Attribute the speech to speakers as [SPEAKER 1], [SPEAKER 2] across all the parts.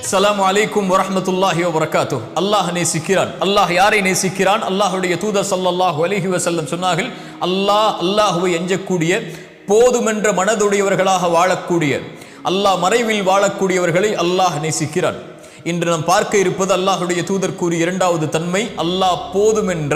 [SPEAKER 1] அஸ்ஸலாமு அலைக்கும் வரஹ்மத்துல்லாஹி வபரகாத்துஹ். அல்லாஹ் நேசிக்கிறான். அல்லாஹ் யாரை நேசிக்கிறான்? அல்லாஹ்வுடைய தூதர் ஸல்லல்லாஹு அலைஹி வஸல்லம் சொன்னார்கள், அல்லாஹ்வை அஞ்சக்கூடிய போதுமென்ற மனதுடையவர்களாக வாழக்கூடிய, அல்லாஹ் மறைவில் வாழக்கூடியவர்களை அல்லாஹ் நேசிக்கிறான். இன்று நாம் பார்க்க இருப்பது அல்லாஹ்வுடைய தூதர் கூறிய இரண்டாவது தன்மை, அல்லாஹ் போதுமென்ற,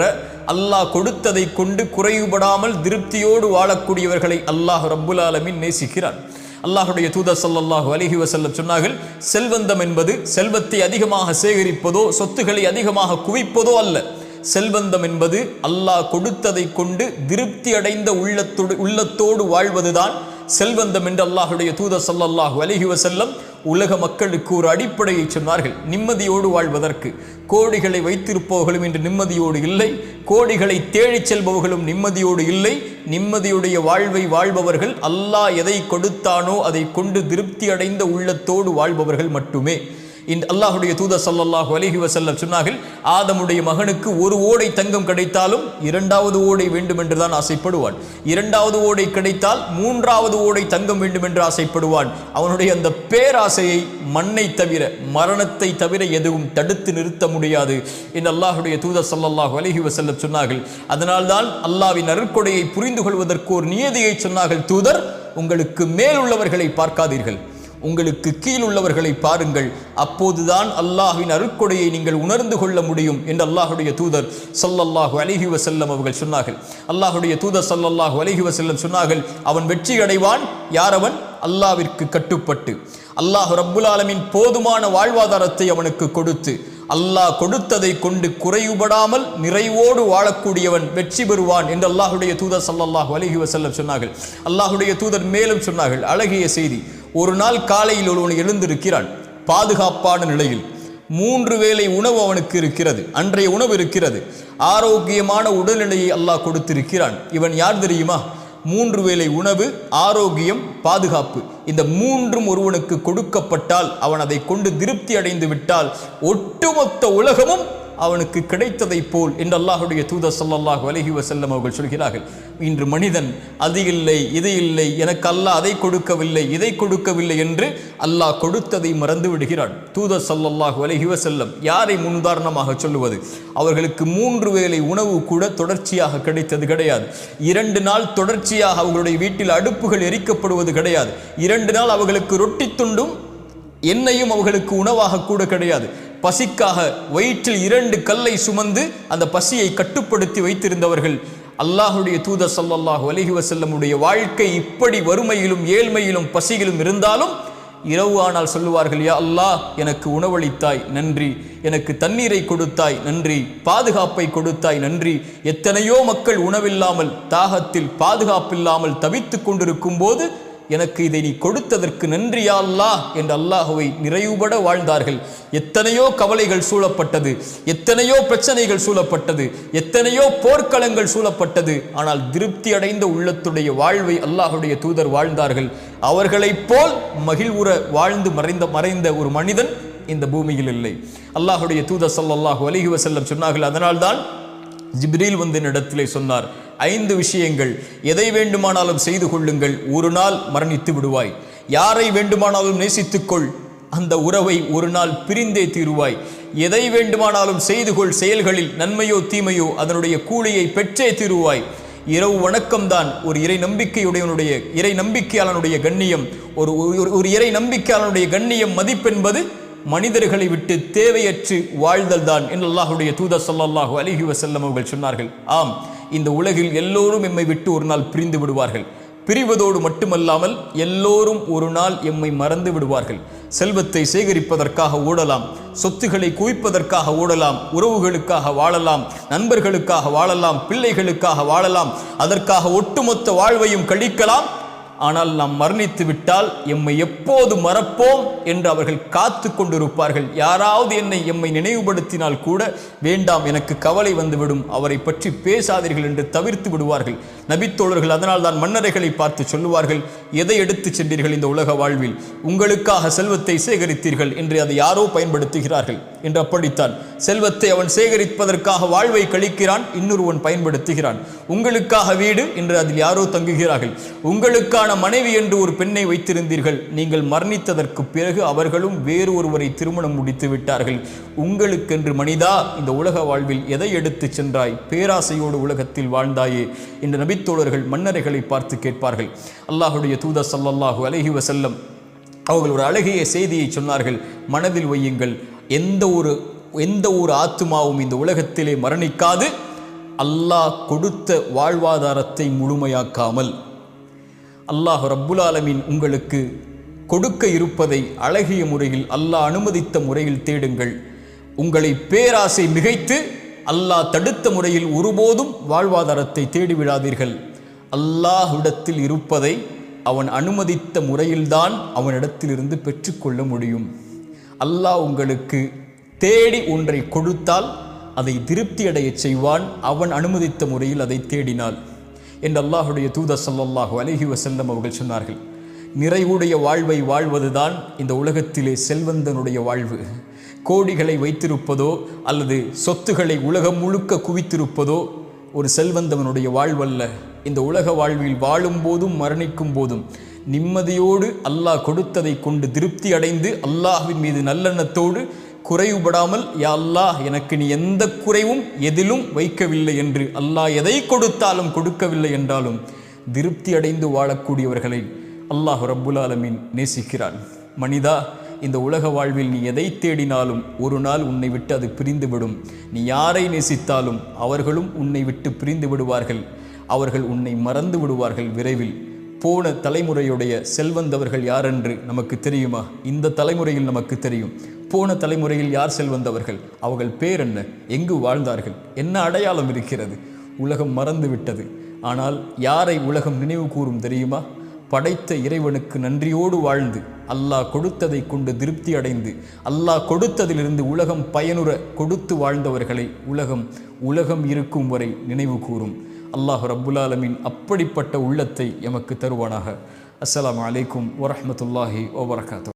[SPEAKER 1] அல்லாஹ் கொடுத்ததை கொண்டு குறைவுபடாமல் திருப்தியோடு வாழக்கூடியவர்களை அல்லாஹ் ரப்புல் ஆலமீன் நேசிக்கிறான். அல்லாஹ்வுடைய தூதர் ஸல்லல்லாஹு அலைஹி வஸல்லம் சொன்னார்கள், செல்வந்தம் என்பது செல்வத்தை அதிகமாக சேகரிப்பதோ சொத்துக்களை அதிகமாக குவிப்பதோ அல்ல. செல்வந்தம் என்பது அல்லாஹ் கொடுத்ததை கொண்டு திருப்தி அடைந்த உள்ளத்தோடு வாழ்வதுதான் செல்வந்தம் என்று அல்லாஹ்வுடைய தூதர் ஸல்லல்லாஹு அலைஹி வஸல்லம் உலக மக்களுக்கு ஒரு அடிப்படையை சொன்னார்கள். நிம்மதியோடு வாழ்வதற்கு கோடிகளை வைத்திருப்பவர்களும் இன்று நிம்மதியோடு இல்லை, கோடிகளை தேடிச் செல்பவர்களும் நிம்மதியோடு இல்லை. நிம்மதியுடைய வாழ்வை வாழ்பவர்கள் அல்லாஹ் எதை கொடுத்தானோ அதை கொண்டு திருப்தி அடைந்த உள்ளத்தோடு வாழ்பவர்கள் மட்டுமே. அல்லாஹ்வுடைய தூதர் ஸல்லல்லாஹு அலைஹி வஸல்லம் சொன்னார்கள், ஆதமுடைய மகனுக்கு ஒரு ஓடை தங்கம் கிடைத்தாலும் இரண்டாவது ஓடை வேண்டும் என்று தான் ஆசைப்படுவான். இரண்டாவது ஓடை கிடைத்தால் மூன்றாவது ஓடை தங்கம் வேண்டும் என்று ஆசைப்படுவான். அவனுடைய அந்த பேராசையை மண்ணை தவிர, மரணத்தை தவிர எதுவும் தடுத்து நிறுத்த முடியாது என்று அல்லாஹ்வுடைய தூதர் ஸல்லல்லாஹு அலைஹி வஸல்லம் சொன்னார்கள். அதனால்தான் அல்லாஹ்வின் அருட்கொடையை புரிந்து கொள்வதற்கு ஒரு நியதியை சொன்னார்கள். தூதர், உங்களுக்கு மேல் உள்ளவர்களை பார்க்காதீர்கள், உங்களுக்கு கீழ் உள்ளவர்களை பாருங்கள், அப்போதுதான் அல்லாஹ்வின் அருட்கொடையை நீங்கள் உணர்ந்து கொள்ள முடியும் என்று அல்லாஹ்வுடைய தூதர் ஸல்லல்லாஹு அலைஹி வஸல்லம் அவர்கள் சொன்னார்கள். அல்லாஹ்வுடைய தூதர் ஸல்லல்லாஹு அலைஹி வஸல்லம் சொன்னார்கள், அவன் வெற்றி அடைவான் யார்? அவன் அல்லாஹ்விற்கு கட்டுப்பட்டு, அல்லாஹ் ரப்புல் ஆலமீன் போதுமான வாழ்வாதாரத்தை அவனுக்கு கொடுத்து, அல்லாஹ் கொடுத்ததை கொண்டு குறைவுபடாமல் நிறைவோடு வாழக்கூடியவன் வெற்றி பெறுவான் என்று அல்லாஹ்வுடைய தூதர் ஸல்லல்லாஹு அலைஹி வஸல்லம் சொன்னார்கள். அல்லாஹ்வுடைய தூதர் மேலும் சொன்னார்கள், அழகிய செய்தி, ஒரு நாள் காலையில் ஒருவன் எழுந்திருக்கிறான், பாதுகாப்பான நிலையில் 3 வேளை உணவு அவனுக்கு இருக்கிறது, அன்றைய உணவு இருக்கிறது, ஆரோக்கியமான உடல்நிலையை அல்லாஹ் கொடுத்திருக்கிறான். இவன் யார் தெரியுமா? 3 வேளை உணவு, ஆரோக்கியம், பாதுகாப்பு, இந்த 3ம் ஒருவனுக்கு கொடுக்கப்பட்டால், அவன் அதை கொண்டு திருப்தி அடைந்து விட்டால் ஒட்டுமொத்த உலகமும் அவனுக்கு கிடைத்ததை போல் என்று அல்லாஹ்வுடைய தூதர் ஸல்லல்லாஹு அலைஹி வஸல்லம் அவர்கள் சொல்கிறார்கள். இன்று மனிதன் அது இல்லை இது இல்லை, எனக்கு அல்லாஹ் அதை கொடுக்கவில்லை இதை கொடுக்கவில்லை என்று அல்லாஹ் கொடுத்ததை மறந்து விடுகிறான். தூதர் ஸல்லல்லாஹு அலைஹி வஸல்லம் யாரை முன்னுதாரணமாக சொல்லுவது? அவர்களுக்கு 3 வேளை உணவு கூட தொடர்ச்சியாக கிடைத்தது கிடையாது. 2 நாள் தொடர்ச்சியாக அவர்களுடைய வீட்டில் அடுப்புகள் எரிக்கப்படுவது கிடையாது. 2 நாள் அவர்களுக்கு ரொட்டி துண்டும் எண்ணெயும் அவர்களுக்கு உணவாக கூட கிடையாது. பசிக்காக வயிற்றில் 2 கல்லை சுமந்து அந்த பசியை கட்டுப்படுத்தி வைத்திருந்தவர்கள். அல்லாஹ்வுடைய தூதர் ஸல்லல்லாஹு அலைஹி வஸல்லமுடைய வாழ்க்கை இப்படி வறுமையிலும் ஏழ்மையிலும் பசியிலும் இருந்தாலும் இரவு ஆனால் சொல்லுவார்கள், யா அல்லாஹ், எனக்கு உணவளித்தாய் நன்றி, எனக்கு தண்ணீரை கொடுத்தாய் நன்றி, பாதுகாப்பை கொடுத்தாய் நன்றி. எத்தனையோ மக்கள் உணவில்லாமல் தாகத்தில் பாதுகாப்பில்லாமல் தவித்து கொண்டிருக்கும் போது எனக்கு இதை நீ கொடுத்ததற்கு நன்றி யா அல்லாஹ் என்று அல்லாஹ்வை நிறைவுபட வாழ்ந்தார்கள். எத்தனையோ கவலைகள் சூழப்பட்டது, எத்தனையோ பிரச்சனைகள் சூழப்பட்டது, எத்தனையோ போர்க்களங்கள் சூழப்பட்டது, ஆனால் திருப்தி அடைந்த உள்ளத்துடைய வாழ்வை அல்லாஹ்வுடைய தூதர் வாழ்ந்தார்கள். அவர்களைப் போல் மகிழ்வுற வாழ்ந்து மறைந்த ஒரு மனிதன் இந்த பூமியில் இல்லை. அல்லாஹ்வுடைய தூதர் ஸல்லல்லாஹு அலைஹி வஸல்லம் சொன்னார்கள், அதனால்தான் ஜிப்ரீல் வந்து என்னிடத்திலே சொன்னார், 5 விஷயங்கள், எதை வேண்டுமானாலும் செய்து கொள்ளுங்கள், ஒரு நாள் மரணித்து விடுவாய். யாரை வேண்டுமானாலும் நேசித்துக்கொள், அந்த உறவை ஒரு நாள் பிரிந்தே தீருவாய். எதை வேண்டுமானாலும் செய்து கொள், செயல்களில் நன்மையோ தீமையோ அதனுடைய கூலியை பெற்றே தீருவாய். இரவு வணக்கம்தான் ஒரு இறை நம்பிக்கையாளனுடைய கண்ணியம். ஒரு இறை நம்பிக்கையாளனுடைய கண்ணியம் மதிப்பென்பது மனிதர்களை விட்டு தேவையற்று வாழ்தல் தான் என்று அல்லாஹ்வுடைய தூதர் ஸல்லல்லாஹு அலைஹி வஸல்லம் அவர்கள் சொன்னார்கள். ஆம், இந்த உலகில் எல்லோரும் எம்மை விட்டு ஒரு நாள் பிரிந்து விடுவார்கள். பிரிவதோடு மட்டுமல்லாமல் எல்லோரும் ஒரு நாள் எம்மை மறந்து விடுவார்கள். செல்வத்தை சேகரிப்பதற்காக ஓடலாம், சொத்துக்களை குவிப்பதற்காக ஓடலாம், உறவுகளுக்காக வாழலாம், நண்பர்களுக்காக வாழலாம், பிள்ளைகளுக்காக வாழலாம், அதற்காக ஒட்டுமொத்த வாழ்வையும் கழிக்கலாம். ஆனால் நாம் மரணித்து விட்டால் எம்மை எப்போது மறப்போம் என்று அவர்கள் காத்து கொண்டிருப்பார்கள். யாராவது எம்மை நினைவுபடுத்தினால் கூட வேண்டாம், எனக்கு கவலை வந்துவிடும், அவரை பற்றி பேசாதீர்கள் என்று தவிர்த்து விடுவார்கள் நபித்தோழர்கள். அதனால் தான் மன்னரைகளை பார்த்து சொல்லுவார்கள், எதை எடுத்து சென்றீர்கள் இந்த உலக வாழ்வில்? உங்களுக்காக செல்வத்தை சேகரித்தீர்கள் என்று அதை யாரோ பயன்படுத்துகிறார்கள் என்று. அப்படித்தான் செல்வத்தை அவன் சேகரிப்பதற்காக வாழ்வை கழிக்கிறான், இன்னொருவன் பயன்படுத்துகிறான். உங்களுக்காக வீடு என்று அதில் யாரோ தங்குகிறார்கள், உங்களுக்கான மனைவி என்று ஒரு பெண்ணை வைத்திருந்தீர்கள், நீங்கள் மரணித்ததற்கு பிறகு அவர்களும் வேறு ஒருவரை திருமணம் முடித்து விட்டார்கள். உங்களுக்கென்று மனிதா இந்த உலக வாழ்வில் எதை எடுத்து சென்றாய்? பேராசையோடு உலகத்தில் வாழ்ந்தாயே என்று நபித்தோழர்கள் மன்னரைகளை பார்த்து கேட்பார்கள். அல்லாஹுடைய தூதர் ஸல்லல்லாஹு அலைஹி வஸல்லம் அவர்கள் ஒரு அழகிய செய்தியை சொன்னார்கள். மனதில் வையுங்கள், எந்த ஒரு ஆத்துமாவும் இந்த உலகத்திலே மரணிக்காது அல்லாஹ் கொடுத்த வாழ்வாதாரத்தை முழுமையாக்காமல். அல்லாஹ் ரப்புல் ஆலமீன் உங்களுக்கு கொடுக்க இருப்பதை அழகிய முறையில் அல்லாஹ் அனுமதித்த முறையில் தேடுங்கள். உங்களை பேராசை மிகைத்து அல்லாஹ் தடுத்த முறையில் ஒருபோதும் வாழ்வாதாரத்தை தேடிவிடாதீர்கள். அல்லாஹ்விடத்தில் இருப்பதை அவன் அனுமதித்த முறையில்தான் அவனிடத்திலிருந்து பெற்றுக்கொள்ள முடியும். அல்லாஹ் உங்களுக்கு தேடி ஒன்றை கொடுத்தால் அதை திருப்தி அடைய செய்வான், அவன் அனுமதித்த முறையில் அதை தேடினாள் என்று அல்லாஹுடைய தூதர் ஸல்லல்லாஹு அலைஹி வஸல்லம் அவர்கள் சொன்னார்கள். நிறைவுடைய வாழ்வை வாழ்வதுதான் இந்த உலகத்திலே செல்வந்தனுடைய வாழ்வு. கோடிகளை வைத்திருப்பதோ அல்லது சொத்துக்களை உலகம் முழுக்க குவித்திருப்பதோ ஒரு செல்வந்தவனுடைய வாழ்வல்ல. இந்த உலக வாழ்வில் வாழும் போதும் மரணிக்கும் போதும் நிம்மதியோடு அல்லாஹ் கொடுத்ததை கொண்டு திருப்தி அடைந்து அல்லாஹ்வின் மீது நல்லெண்ணத்தோடு குறைவுபடாமல், யா அல்லாஹ் எனக்கு நீ எந்த குறைவும் எதிலும் வைக்கவில்லை என்று, அல்லாஹ் எதை கொடுத்தாலும் கொடுக்கவில்லை என்றாலும் திருப்தி அடைந்து வாழக்கூடியவர்களை அல்லாஹ் ரப்புல் ஆலமீன் நேசிக்கிறான். மனிதா, இந்த உலக வாழ்வில் நீ எதை தேடினாலும் ஒரு நாள் உன்னை விட்டு அது பிரிந்துவிடும். நீ யாரை நேசித்தாலும் அவர்களும் உன்னை விட்டு பிரிந்து விடுவார்கள். அவர்கள் உன்னை மறந்து விடுவார்கள் விரைவில். போன தலைமுறையுடைய செல்வந்தவர்கள் யாரென்று நமக்கு தெரியுமா? இந்த தலைமுறையில் நமக்கு தெரியும். போன தலைமுறையில் யார் செல்வந்தவர்கள்? அவர்கள் பேர் என்ன? எங்கு வாழ்ந்தார்கள்? என்ன அடையாளம் இருக்கிறது? உலகம் மறந்து விட்டது. ஆனால் யாரை உலகம் நினைவு கூறும் தெரியுமா? படைத்த இறைவனுக்கு நன்றியோடு வாழ்ந்து அல்லாஹ் கொடுத்ததை கொண்டு திருப்தி அடைந்து அல்லாஹ் கொடுத்ததிலிருந்து உலகம் பயனுற கொடுத்து வாழ்ந்தவர்களை உலகம் இருக்கும் வரை நினைவு கூறும். அல்லாஹ் ரப்புல் ஆலமீன் அப்படிப்பட்ட உள்ளத்தை எமக்கு தருவானாக. அஸ்ஸலாமு அலைக்கும் வரஹ்மத்துல்லாஹி வபரகாத்துஹு.